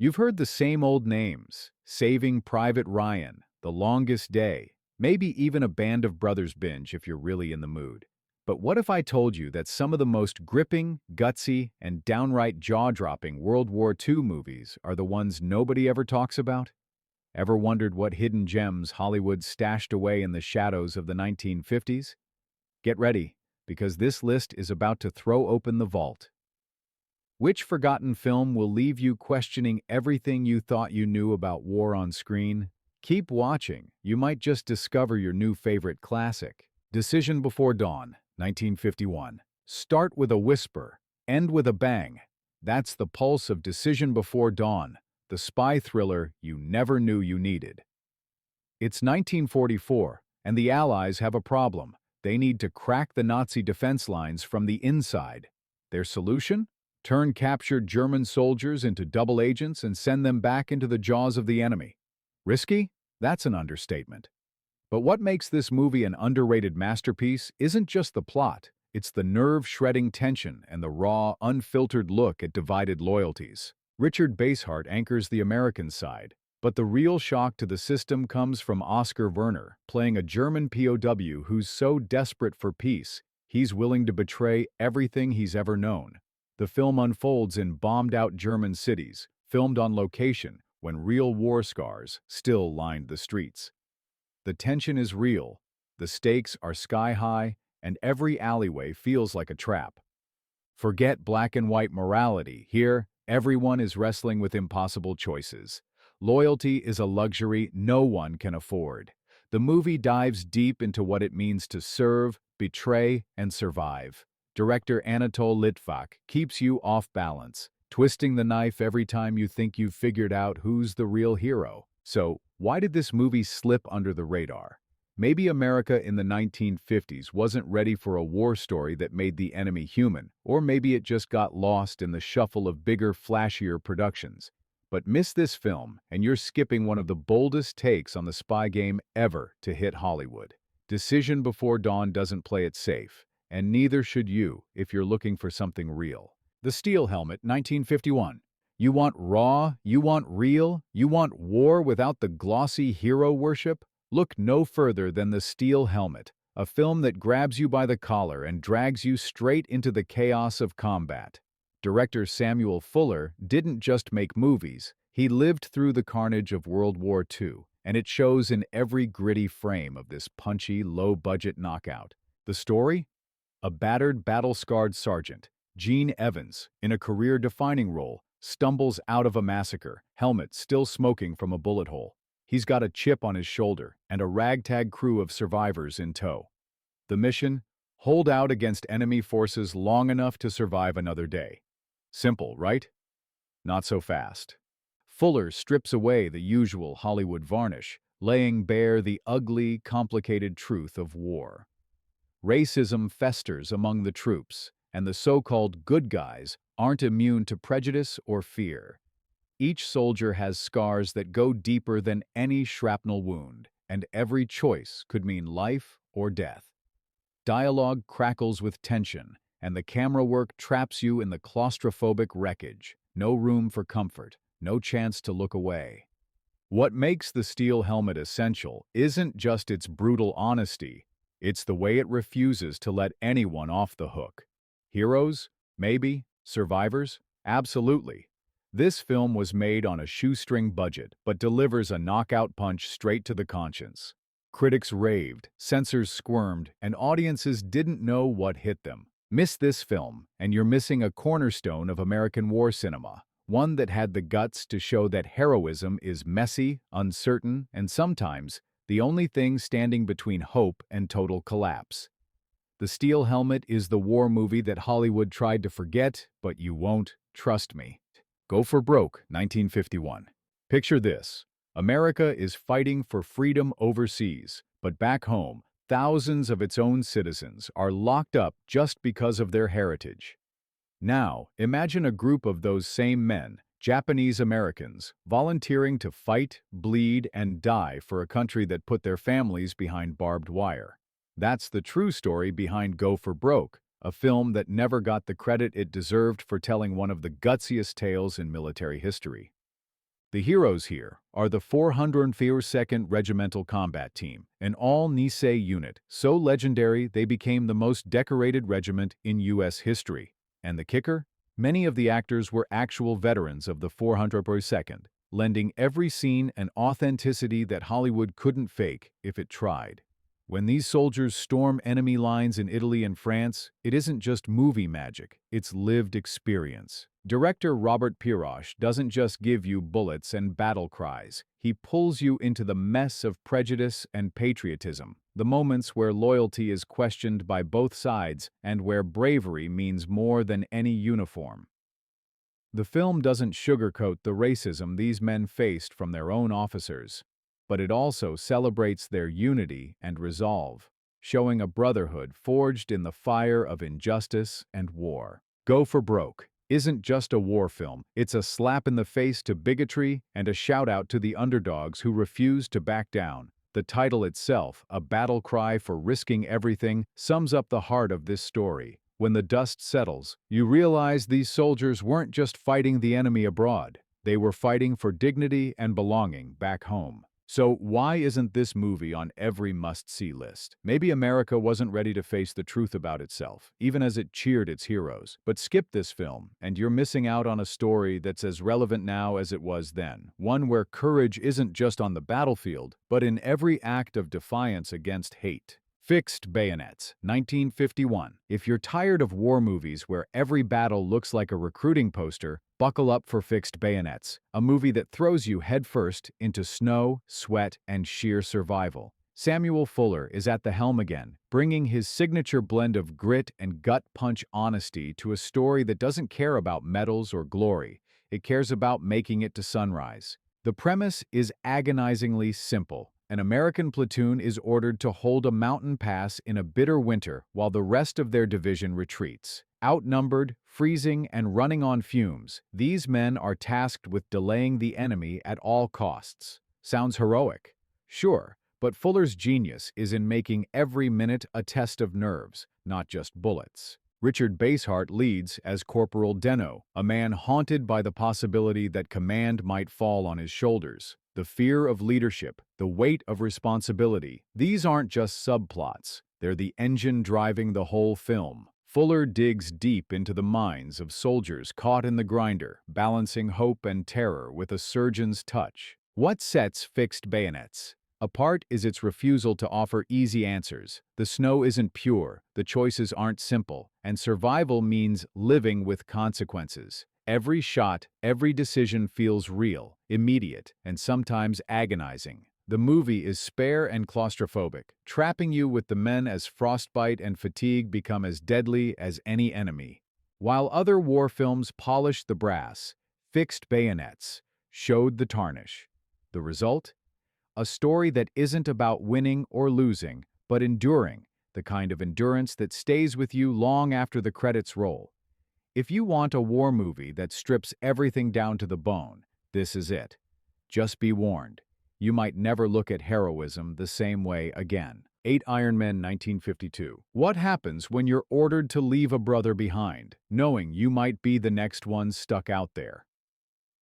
You've heard the same old names: Saving Private Ryan, The Longest Day, maybe even a Band of Brothers binge if you're really in the mood. But what if I told you that some of the most gripping, gutsy, and downright jaw-dropping World War II movies are the ones nobody ever talks about? Ever wondered what hidden gems Hollywood stashed away in the shadows of the 1950s? Get ready, because this list is about to throw open the vault. Which forgotten film will leave you questioning everything you thought you knew about war on screen? Keep watching. You might just discover your new favorite classic. Decision Before Dawn, 1951. Start with a whisper, end with a bang. That's the pulse of Decision Before Dawn, the spy thriller you never knew you needed. It's 1944, and the Allies have a problem. They need to crack the Nazi defense lines from the inside. Their solution? Turn captured German soldiers into double agents and send them back into the jaws of the enemy. Risky? That's an understatement. But what makes this movie an underrated masterpiece isn't just the plot, it's the nerve-shredding tension and the raw, unfiltered look at divided loyalties. Richard Basehart anchors the American side, but the real shock to the system comes from Oscar Werner, playing a German POW who's so desperate for peace, he's willing to betray everything he's ever known. The film unfolds in bombed-out German cities, filmed on location when real war scars still lined the streets. The tension is real, the stakes are sky-high, and every alleyway feels like a trap. Forget black-and-white morality. Here, everyone is wrestling with impossible choices. Loyalty is a luxury no one can afford. The movie dives deep into what it means to serve, betray, and survive. Director Anatol Litvak keeps you off balance, twisting the knife every time you think you've figured out who's the real hero. So, why did this movie slip under the radar? Maybe America in the 1950s wasn't ready for a war story that made the enemy human, or maybe it just got lost in the shuffle of bigger, flashier productions. But miss this film, and you're skipping one of the boldest takes on the spy game ever to hit Hollywood. Decision Before Dawn doesn't play it safe, and neither should you if you're looking for something real. The Steel Helmet, 1951. You want raw, you want real, you want war without the glossy hero worship? Look no further than The Steel Helmet, a film that grabs you by the collar and drags you straight into the chaos of combat. Director Samuel Fuller didn't just make movies, he lived through the carnage of World War II, and it shows in every gritty frame of this punchy, low-budget knockout. The story? A battered, battle-scarred sergeant, Gene Evans, in a career-defining role, stumbles out of a massacre, helmet still smoking from a bullet hole. He's got a chip on his shoulder and a ragtag crew of survivors in tow. The mission? Hold out against enemy forces long enough to survive another day. Simple, right? Not so fast. Fuller strips away the usual Hollywood varnish, laying bare the ugly, complicated truth of war. Racism festers among the troops, and the so-called good guys aren't immune to prejudice or fear. Each soldier has scars that go deeper than any shrapnel wound, and every choice could mean life or death. Dialogue crackles with tension, and the camera work traps you in the claustrophobic wreckage. No room for comfort, no chance to look away. What makes The Steel Helmet essential isn't just its brutal honesty, it's the way it refuses to let anyone off the hook. Heroes? Maybe. Survivors? Absolutely. This film was made on a shoestring budget, but delivers a knockout punch straight to the conscience. Critics raved, censors squirmed, and audiences didn't know what hit them. Miss this film, and you're missing a cornerstone of American war cinema, one that had the guts to show that heroism is messy, uncertain, and sometimes the only thing standing between hope and total collapse. The Steel Helmet is the war movie that Hollywood tried to forget, but you won't, trust me. Go for Broke, 1951. Picture this. America is fighting for freedom overseas, but back home, thousands of its own citizens are locked up just because of their heritage. Now, imagine a group of those same men, Japanese Americans, volunteering to fight, bleed, and die for a country that put their families behind barbed wire. That's the true story behind Go for Broke, a film that never got the credit it deserved for telling one of the gutsiest tales in military history. The heroes here are the 402nd Regimental Combat Team, an all-Nisei unit, so legendary they became the most decorated regiment in U.S. history. And the kicker? Many of the actors were actual veterans of the 402nd, lending every scene an authenticity that Hollywood couldn't fake if it tried. When these soldiers storm enemy lines in Italy and France, it isn't just movie magic, it's lived experience. Director Robert Pirosh doesn't just give you bullets and battle cries. He pulls you into the mess of prejudice and patriotism, the moments where loyalty is questioned by both sides and where bravery means more than any uniform. The film doesn't sugarcoat the racism these men faced from their own officers, but it also celebrates their unity and resolve, showing a brotherhood forged in the fire of injustice and war. Go for Broke isn't just a war film, it's a slap in the face to bigotry and a shout-out to the underdogs who refuse to back down. The title itself, a battle cry for risking everything, sums up the heart of this story. When the dust settles, you realize these soldiers weren't just fighting the enemy abroad, they were fighting for dignity and belonging back home. So why isn't this movie on every must-see list? Maybe America wasn't ready to face the truth about itself, even as it cheered its heroes. But skip this film, and you're missing out on a story that's as relevant now as it was then. One where courage isn't just on the battlefield, but in every act of defiance against hate. Fixed Bayonets, 1951. If you're tired of war movies where every battle looks like a recruiting poster, buckle up for Fixed Bayonets, a movie that throws you headfirst into snow, sweat, and sheer survival. Samuel Fuller is at the helm again, bringing his signature blend of grit and gut-punch honesty to a story that doesn't care about medals or glory. It cares about making it to sunrise. The premise is agonizingly simple. An American platoon is ordered to hold a mountain pass in a bitter winter while the rest of their division retreats. Outnumbered, freezing, and running on fumes, these men are tasked with delaying the enemy at all costs. Sounds heroic? Sure, but Fuller's genius is in making every minute a test of nerves, not just bullets. Richard Basehart leads as Corporal Deno, a man haunted by the possibility that command might fall on his shoulders. The fear of leadership, the weight of responsibility, these aren't just subplots, they're the engine driving the whole film. Fuller digs deep into the minds of soldiers caught in the grinder, balancing hope and terror with a surgeon's touch. What sets Fixed Bayonets apart is its refusal to offer easy answers. The snow isn't pure, the choices aren't simple, and survival means living with consequences. Every shot, every decision feels real, immediate, and sometimes agonizing. The movie is spare and claustrophobic, trapping you with the men as frostbite and fatigue become as deadly as any enemy. While other war films polished the brass, Fixed Bayonets showed the tarnish. The result? A story that isn't about winning or losing, but enduring, the kind of endurance that stays with you long after the credits roll. If you want a war movie that strips everything down to the bone, this is it. Just be warned, you might never look at heroism the same way again. 8 Iron Men 1952. What happens when you're ordered to leave a brother behind, knowing you might be the next one stuck out there?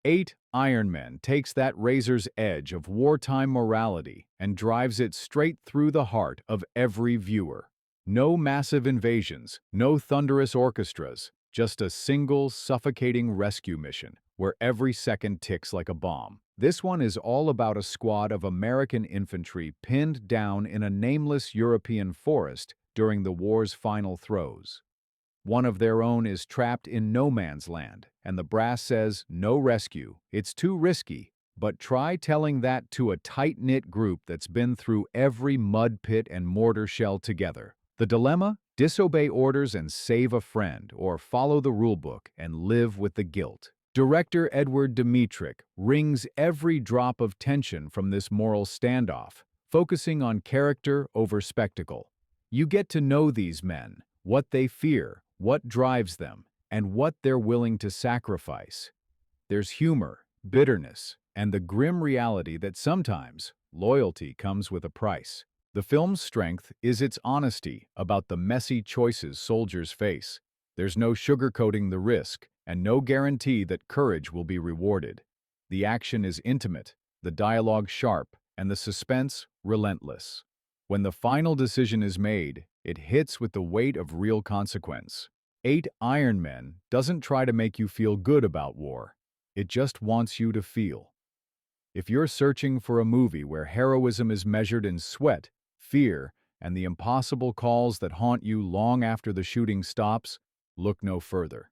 8 Iron Men takes that razor's edge of wartime morality and drives it straight through the heart of every viewer. No massive invasions, no thunderous orchestras, just a single, suffocating rescue mission where every second ticks like a bomb. This one is all about a squad of American infantry pinned down in a nameless European forest during the war's final throes. One of their own is trapped in no man's land, and the brass says, no rescue, it's too risky. But try telling that to a tight-knit group that's been through every mud pit and mortar shell together. The dilemma? Disobey orders and save a friend, or follow the rulebook and live with the guilt. Director Edward Dmytryk wrings every drop of tension from this moral standoff, focusing on character over spectacle. You get to know these men, what they fear, what drives them, and what they're willing to sacrifice. There's humor, bitterness, and the grim reality that sometimes loyalty comes with a price. The film's strength is its honesty about the messy choices soldiers face. There's no sugarcoating the risk, and no guarantee that courage will be rewarded. The action is intimate, the dialogue sharp, and the suspense relentless. When the final decision is made, it hits with the weight of real consequence. Eight Iron Men doesn't try to make you feel good about war. It just wants you to feel. If you're searching for a movie where heroism is measured in sweat, fear, and the impossible calls that haunt you long after the shooting stops, look no further.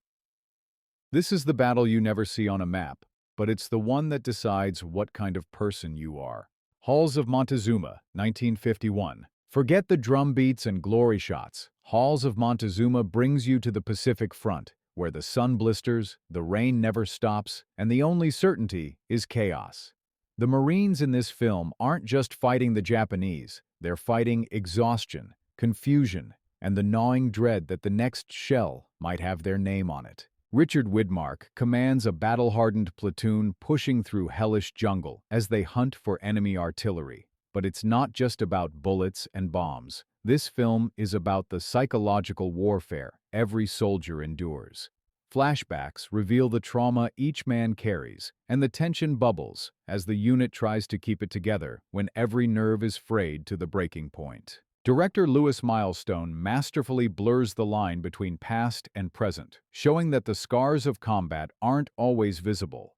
This is the battle you never see on a map, but it's the one that decides what kind of person you are. Halls of Montezuma, 1951. Forget the drum beats and glory shots. Halls of Montezuma brings you to the Pacific Front, where the sun blisters, the rain never stops, and the only certainty is chaos. The Marines in this film aren't just fighting the Japanese, they're fighting exhaustion, confusion, and the gnawing dread that the next shell might have their name on it. Richard Widmark commands a battle-hardened platoon pushing through hellish jungle as they hunt for enemy artillery. But it's not just about bullets and bombs. This film is about the psychological warfare every soldier endures. Flashbacks reveal the trauma each man carries, and the tension bubbles as the unit tries to keep it together when every nerve is frayed to the breaking point. Director Lewis Milestone masterfully blurs the line between past and present, showing that the scars of combat aren't always visible.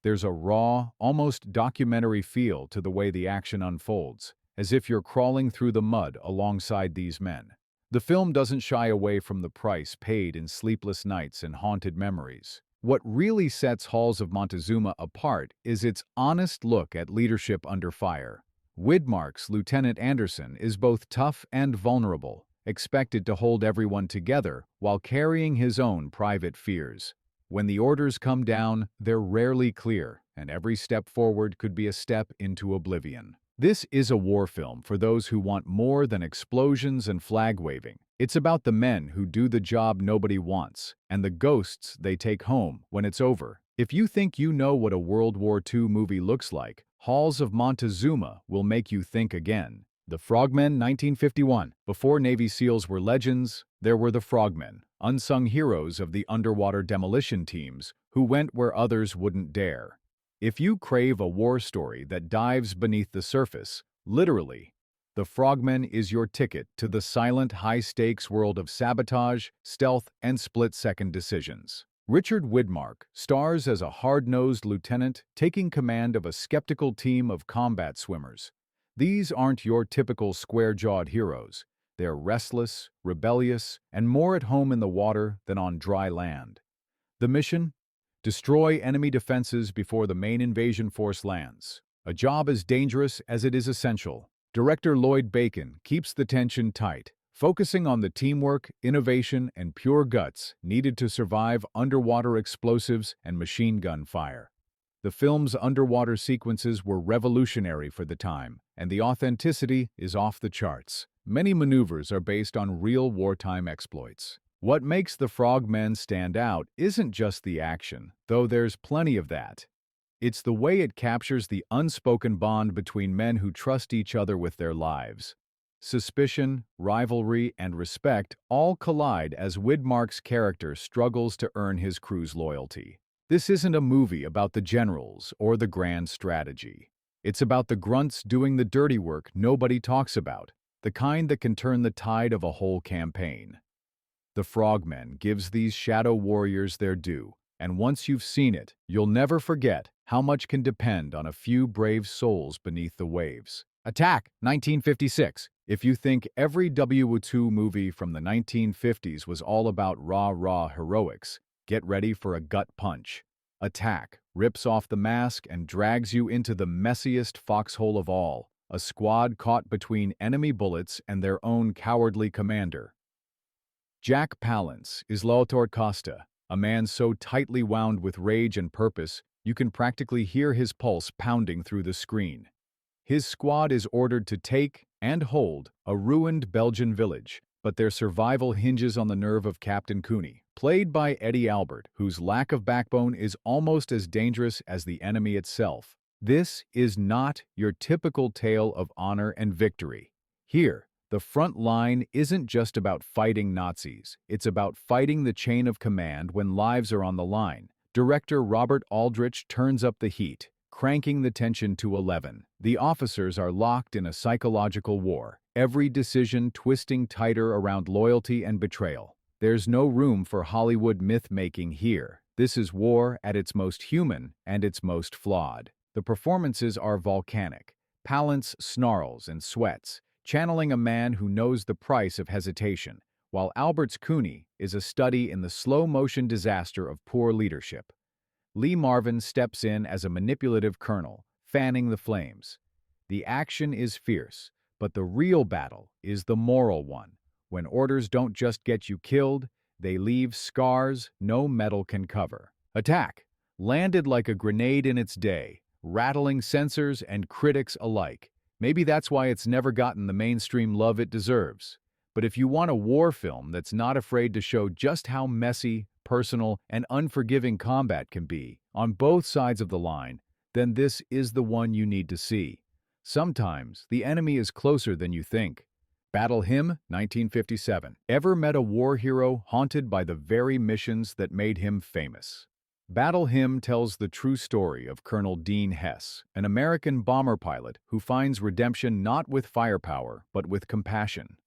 There's a raw, almost documentary feel to the way the action unfolds, as if you're crawling through the mud alongside these men. The film doesn't shy away from the price paid in sleepless nights and haunted memories. What really sets Halls of Montezuma apart is its honest look at leadership under fire. Widmark's Lieutenant Anderson is both tough and vulnerable, expected to hold everyone together while carrying his own private fears. When the orders come down, they're rarely clear, and every step forward could be a step into oblivion. This is a war film for those who want more than explosions and flag-waving. It's about the men who do the job nobody wants, and the ghosts they take home when it's over. If you think you know what a World War II movie looks like, Halls of Montezuma will make you think again. The Frogmen, 1951. Before Navy SEALs were legends, there were the Frogmen, unsung heroes of the underwater demolition teams who went where others wouldn't dare. If you crave a war story that dives beneath the surface, literally, the Frogmen is your ticket to the silent, high-stakes world of sabotage, stealth, and split-second decisions. Richard Widmark stars as a hard-nosed lieutenant taking command of a skeptical team of combat swimmers. These aren't your typical square-jawed heroes. They're restless, rebellious, and more at home in the water than on dry land. The mission? Destroy enemy defenses before the main invasion force lands. A job as dangerous as it is essential. Director Lloyd Bacon keeps the tension tight, focusing on the teamwork, innovation, and pure guts needed to survive underwater explosives and machine gun fire. The film's underwater sequences were revolutionary for the time, and the authenticity is off the charts. Many maneuvers are based on real wartime exploits. What makes the Frogmen stand out isn't just the action, though there's plenty of that. It's the way it captures the unspoken bond between men who trust each other with their lives. Suspicion, rivalry, and respect all collide as Widmark's character struggles to earn his crew's loyalty. This isn't a movie about the generals or the grand strategy. It's about the grunts doing the dirty work nobody talks about, the kind that can turn the tide of a whole campaign. The Frogmen gives these shadow warriors their due, and once you've seen it, you'll never forget how much can depend on a few brave souls beneath the waves. Attack, 1956. If you think every WWII movie from the 1950s was all about rah-rah heroics, get ready for a gut punch. Attack rips off the mask and drags you into the messiest foxhole of all, a squad caught between enemy bullets and their own cowardly commander. Jack Palance is Lautaro Costa, a man so tightly wound with rage and purpose you can practically hear his pulse pounding through the screen. His squad is ordered to take and hold a ruined Belgian village, but their survival hinges on the nerve of Captain Cooney, played by Eddie Albert, whose lack of backbone is almost as dangerous as the enemy itself. This is not your typical tale of honor and victory. Here, the front line isn't just about fighting Nazis, it's about fighting the chain of command when lives are on the line, Director Robert Aldrich turns up the heat, cranking the tension to 11. The officers are locked in a psychological war, every decision twisting tighter around loyalty and betrayal. There's no room for Hollywood myth-making here. This is war at its most human and its most flawed. The performances are volcanic. Palance snarls and sweats, channeling a man who knows the price of hesitation, while Albert's Cooney is a study in the slow-motion disaster of poor leadership. Lee Marvin steps in as a manipulative colonel, fanning the flames. The action is fierce, but the real battle is the moral one. When orders don't just get you killed, they leave scars no metal can cover. Attack landed like a grenade in its day, rattling censors and critics alike. Maybe that's why it's never gotten the mainstream love it deserves. But if you want a war film that's not afraid to show just how messy, personal, and unforgiving combat can be, on both sides of the line, then this is the one you need to see. Sometimes, the enemy is closer than you think. Battle Hymn, 1957. Ever met a war hero haunted by the very missions that made him famous? Battle Hymn tells the true story of Colonel Dean Hess, an American bomber pilot who finds redemption not with firepower, but with compassion.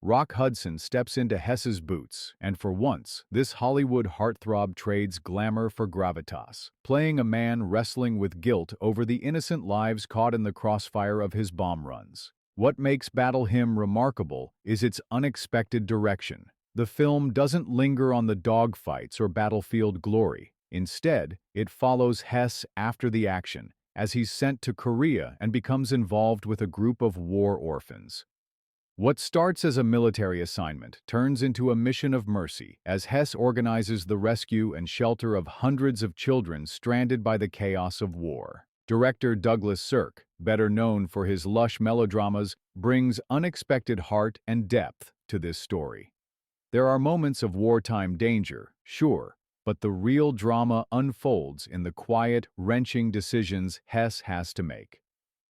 Rock Hudson steps into Hess's boots, and for once, this Hollywood heartthrob trades glamour for gravitas, playing a man wrestling with guilt over the innocent lives caught in the crossfire of his bomb runs. What makes Battle Hymn remarkable is its unexpected direction. The film doesn't linger on the dogfights or battlefield glory. Instead, it follows Hess after the action, as he's sent to Korea and becomes involved with a group of war orphans. What starts as a military assignment turns into a mission of mercy as Hess organizes the rescue and shelter of hundreds of children stranded by the chaos of war. Director Douglas Sirk, better known for his lush melodramas, brings unexpected heart and depth to this story. There are moments of wartime danger, sure, but the real drama unfolds in the quiet, wrenching decisions Hess has to make.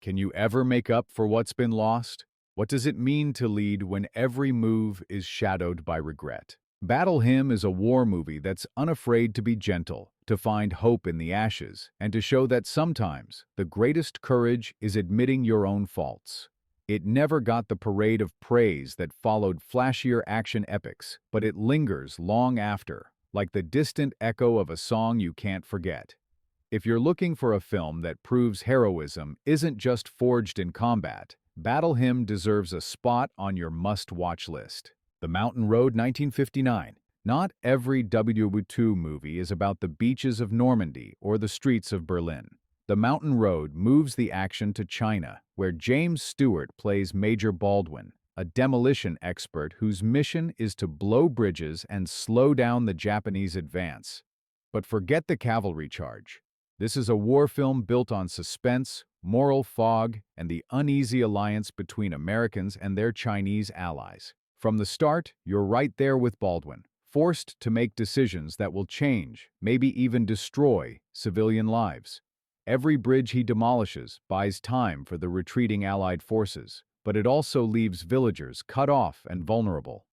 Can you ever make up for what's been lost? What does it mean to lead when every move is shadowed by regret? Battle Hymn is a war movie that's unafraid to be gentle, to find hope in the ashes, and to show that sometimes the greatest courage is admitting your own faults. It never got the parade of praise that followed flashier action epics, but it lingers long after, like the distant echo of a song you can't forget. If you're looking for a film that proves heroism isn't just forged in combat, Battle Hymn deserves a spot on your must-watch list. The Mountain Road, 1959. Not every WWII movie is about the beaches of Normandy or the streets of Berlin. The Mountain Road moves the action to China, where James Stewart plays Major Baldwin, a demolition expert whose mission is to blow bridges and slow down the Japanese advance. But forget the cavalry charge. This is a war film built on suspense, moral fog, and the uneasy alliance between Americans and their Chinese allies. From the start, you're right there with Baldwin, forced to make decisions that will change, maybe even destroy, civilian lives. Every bridge he demolishes buys time for the retreating Allied forces, but it also leaves villagers cut off and vulnerable.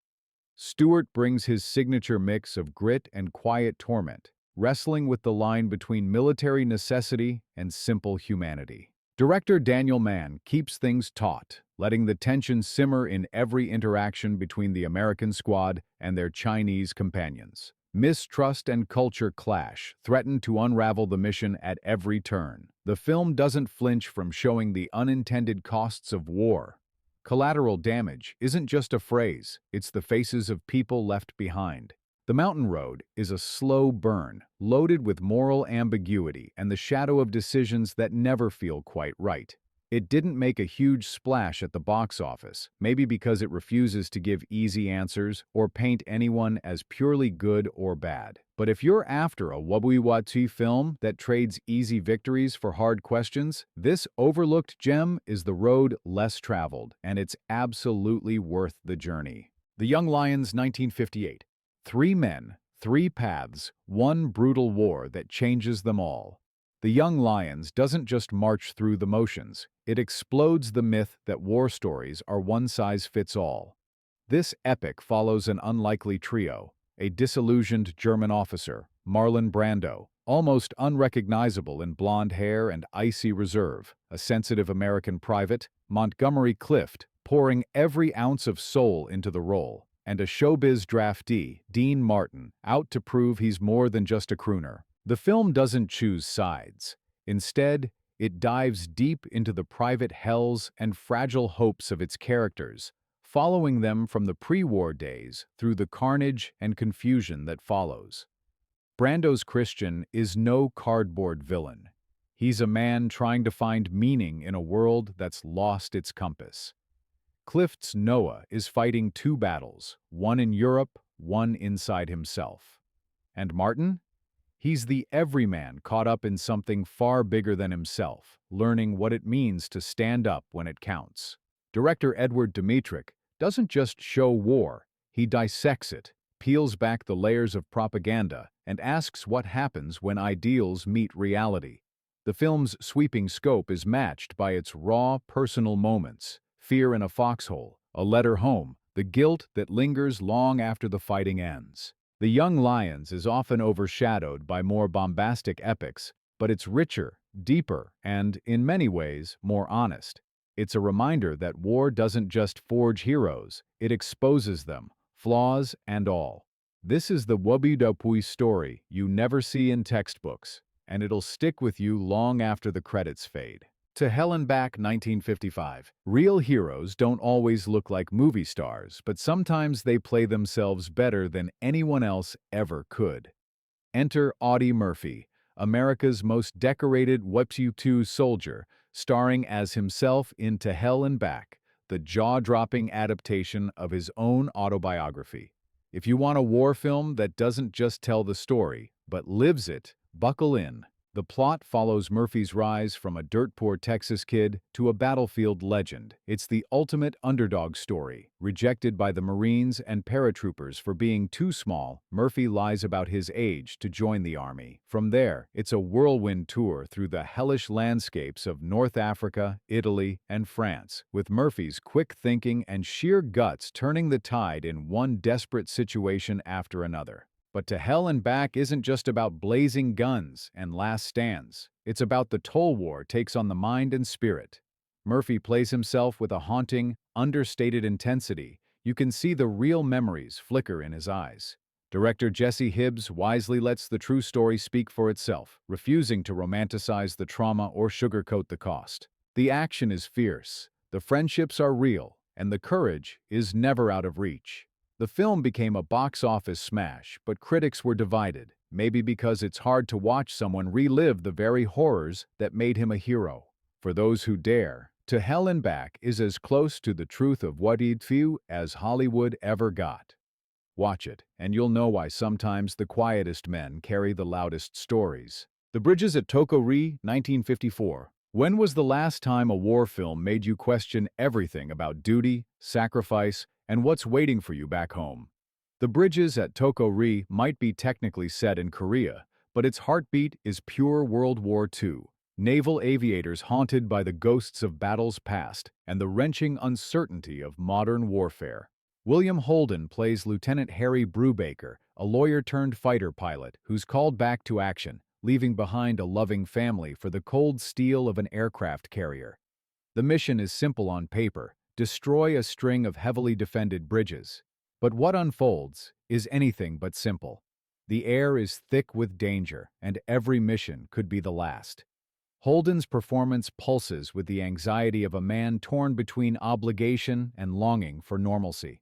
Stewart brings his signature mix of grit and quiet torment, wrestling with the line between military necessity and simple humanity. Director Daniel Mann keeps things taut, letting the tension simmer in every interaction between the American squad and their Chinese companions. Mistrust and culture clash threaten to unravel the mission at every turn. The film doesn't flinch from showing the unintended costs of war. Collateral damage isn't just a phrase, it's the faces of people left behind. The Mountain Road is a slow burn, loaded with moral ambiguity and the shadow of decisions that never feel quite right. It didn't make a huge splash at the box office, maybe because it refuses to give easy answers or paint anyone as purely good or bad. But if you're after a WWII film that trades easy victories for hard questions, this overlooked gem is the road less traveled, and it's absolutely worth the journey. The Young Lions, 1958. 3 men, 3 paths, 1 brutal war that changes them all. The Young Lions doesn't just march through the motions, it explodes the myth that war stories are one-size-fits-all. This epic follows an unlikely trio, a disillusioned German officer, Marlon Brando, almost unrecognizable in blonde hair and icy reserve, a sensitive American private, Montgomery Clift, pouring every ounce of soul into the role, and a showbiz draftee, Dean Martin, out to prove he's more than just a crooner. The film doesn't choose sides. Instead, it dives deep into the private hells and fragile hopes of its characters, following them from the pre-war days through the carnage and confusion that follows. Brando's Christian is no cardboard villain. He's a man trying to find meaning in a world that's lost its compass. Clift's Noah is fighting two battles, one in Europe, one inside himself. And Martin? He's the everyman caught up in something far bigger than himself, learning what it means to stand up when it counts. Director Edward Dmytryk doesn't just show war, he dissects it, peels back the layers of propaganda, and asks what happens when ideals meet reality. The film's sweeping scope is matched by its raw, personal moments: fear in a foxhole, a letter home, the guilt that lingers long after the fighting ends. The Young Lions is often overshadowed by more bombastic epics, but it's richer, deeper, and, in many ways, more honest. It's a reminder that war doesn't just forge heroes, it exposes them, flaws and all. This is the WWII story you never see in textbooks, and it'll stick with you long after the credits fade. To Hell and Back 1955. Real heroes don't always look like movie stars, but sometimes they play themselves better than anyone else ever could. Enter Audie Murphy, America's most decorated WWII soldier, starring as himself in To Hell and Back, the jaw-dropping adaptation of his own autobiography. If you want a war film that doesn't just tell the story, but lives it, buckle in. The plot follows Murphy's rise from a dirt-poor Texas kid to a battlefield legend. It's the ultimate underdog story. Rejected by the Marines and paratroopers for being too small, Murphy lies about his age to join the army. From there, it's a whirlwind tour through the hellish landscapes of North Africa, Italy, and France, with Murphy's quick thinking and sheer guts turning the tide in one desperate situation after another. But To Hell and Back isn't just about blazing guns and last stands. It's about the toll war takes on the mind and spirit. Murphy plays himself with a haunting, understated intensity. You can see the real memories flicker in his eyes. Director Jesse Hibbs wisely lets the true story speak for itself, refusing to romanticize the trauma or sugarcoat the cost. The action is fierce, the friendships are real, and the courage is never out of reach. The film became a box office smash, but critics were divided, maybe because it's hard to watch someone relive the very horrors that made him a hero. For those who dare, To Hell and Back is as close to the truth of WWII as Hollywood ever got. Watch it, and you'll know why sometimes the quietest men carry the loudest stories. The Bridges at Toko-Ri, 1954. When was the last time a war film made you question everything about duty, sacrifice, and what's waiting for you back home? The Bridges at Toko-Ri might be technically set in Korea, but its heartbeat is pure World War II. Naval aviators haunted by the ghosts of battles past and the wrenching uncertainty of modern warfare. William Holden plays Lieutenant Harry Brubaker, a lawyer-turned-fighter pilot who's called back to action, leaving behind a loving family for the cold steel of an aircraft carrier. The mission is simple on paper: destroy a string of heavily defended bridges. But what unfolds is anything but simple. The air is thick with danger, and every mission could be the last. Holden's performance pulses with the anxiety of a man torn between obligation and longing for normalcy.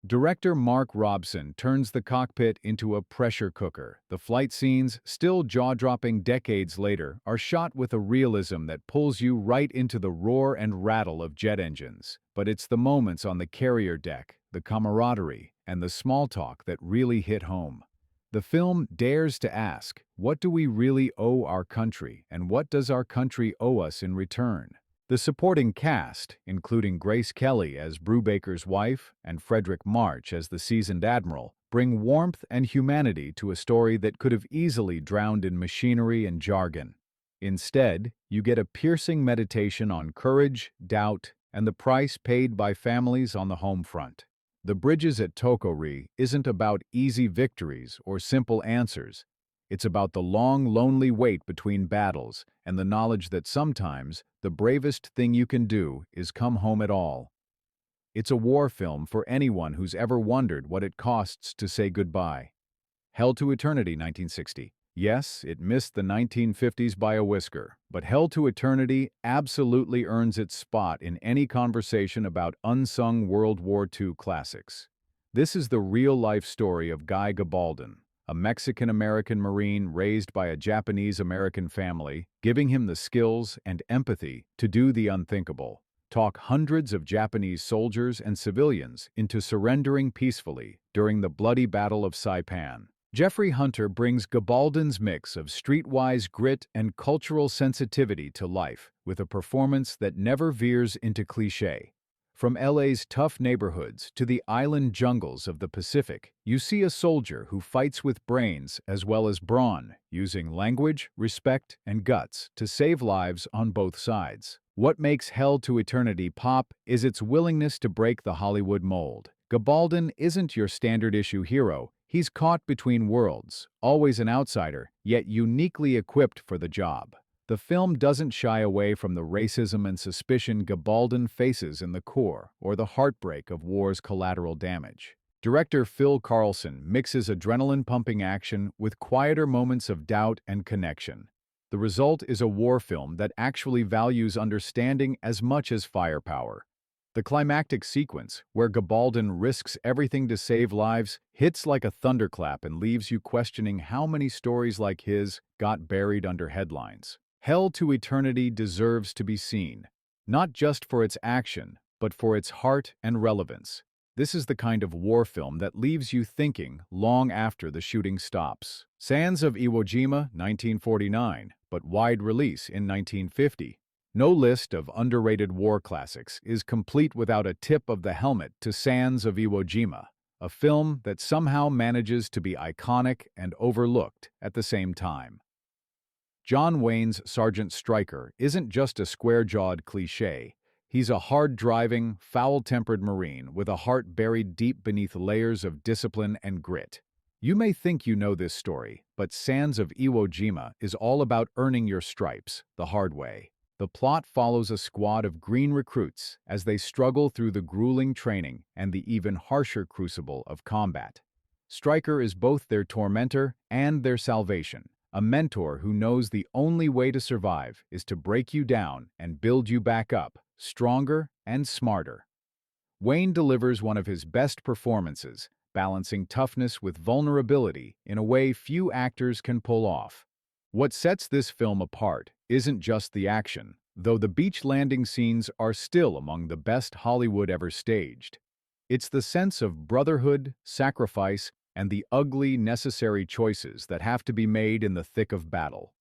Director Mark Robson turns the cockpit into a pressure cooker. The flight scenes, still jaw-dropping decades later, are shot with a realism that pulls you right into the roar and rattle of jet engines. But it's the moments on the carrier deck, the camaraderie, and the small talk that really hit home. The film dares to ask, what do we really owe our country, and what does our country owe us in return? The supporting cast, including Grace Kelly as Brubaker's wife and Frederick March as the seasoned admiral, bring warmth and humanity to a story that could have easily drowned in machinery and jargon. Instead, you get a piercing meditation on courage, doubt, and the price paid by families on the home front. The Bridges at Toko-Ri isn't about easy victories or simple answers. It's about the long, lonely wait between battles and the knowledge that sometimes the bravest thing you can do is come home at all. It's a war film for anyone who's ever wondered what it costs to say goodbye. Hell to Eternity, 1960. Yes, it missed the 1950s by a whisker, but Hell to Eternity absolutely earns its spot in any conversation about unsung World War II classics. This is the real-life story of Guy Gabaldon, a Mexican-American Marine raised by a Japanese-American family, giving him the skills and empathy to do the unthinkable, talk hundreds of Japanese soldiers and civilians into surrendering peacefully during the bloody Battle of Saipan. Jeffrey Hunter brings Gabaldon's mix of streetwise grit and cultural sensitivity to life with a performance that never veers into cliché. From LA's tough neighborhoods to the island jungles of the Pacific, you see a soldier who fights with brains as well as brawn, using language, respect, and guts to save lives on both sides. What makes Hell to Eternity pop is its willingness to break the Hollywood mold. Gabaldon isn't your standard-issue hero. He's caught between worlds, always an outsider, yet uniquely equipped for the job. The film doesn't shy away from the racism and suspicion Gabaldon faces in the Corps or the heartbreak of war's collateral damage. Director Phil Carlson mixes adrenaline-pumping action with quieter moments of doubt and connection. The result is a war film that actually values understanding as much as firepower. The climactic sequence, where Gabaldon risks everything to save lives, hits like a thunderclap and leaves you questioning how many stories like his got buried under headlines. Hell to Eternity deserves to be seen, not just for its action, but for its heart and relevance. This is the kind of war film that leaves you thinking long after the shooting stops. Sands of Iwo Jima, 1949, but wide release in 1950. No list of underrated war classics is complete without a tip of the helmet to Sands of Iwo Jima, a film that somehow manages to be iconic and overlooked at the same time. John Wayne's Sergeant Stryker isn't just a square-jawed cliché. He's a hard-driving, foul-tempered Marine with a heart buried deep beneath layers of discipline and grit. You may think you know this story, but Sands of Iwo Jima is all about earning your stripes the hard way. The plot follows a squad of green recruits as they struggle through the grueling training and the even harsher crucible of combat. Stryker is both their tormentor and their salvation, a mentor who knows the only way to survive is to break you down and build you back up, stronger and smarter. Wayne delivers one of his best performances, balancing toughness with vulnerability in a way few actors can pull off. What sets this film apart isn't just the action, though the beach landing scenes are still among the best Hollywood ever staged. It's the sense of brotherhood, sacrifice, and the ugly, necessary choices that have to be made in the thick of battle.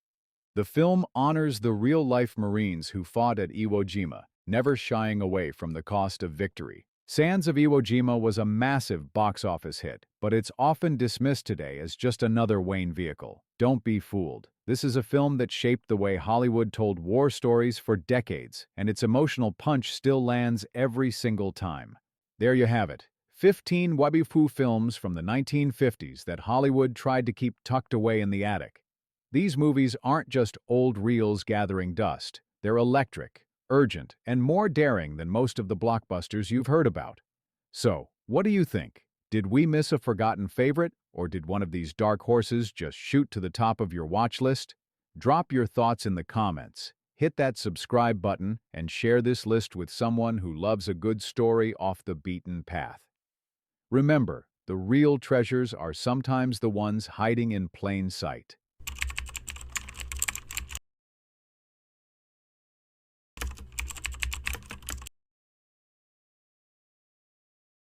The film honors the real-life Marines who fought at Iwo Jima, never shying away from the cost of victory. Sands of Iwo Jima was a massive box office hit, but it's often dismissed today as just another Wayne vehicle. Don't be fooled. This is a film that shaped the way Hollywood told war stories for decades, and its emotional punch still lands every single time. There you have it. 15 WWII films from the 1950s that Hollywood tried to keep tucked away in the attic. These movies aren't just old reels gathering dust. They're electric, urgent, and more daring than most of the blockbusters you've heard about. So, what do you think? Did we miss a forgotten favorite, or did one of these dark horses just shoot to the top of your watch list? Drop your thoughts in the comments, hit that subscribe button, and share this list with someone who loves a good story off the beaten path. Remember, the real treasures are sometimes the ones hiding in plain sight.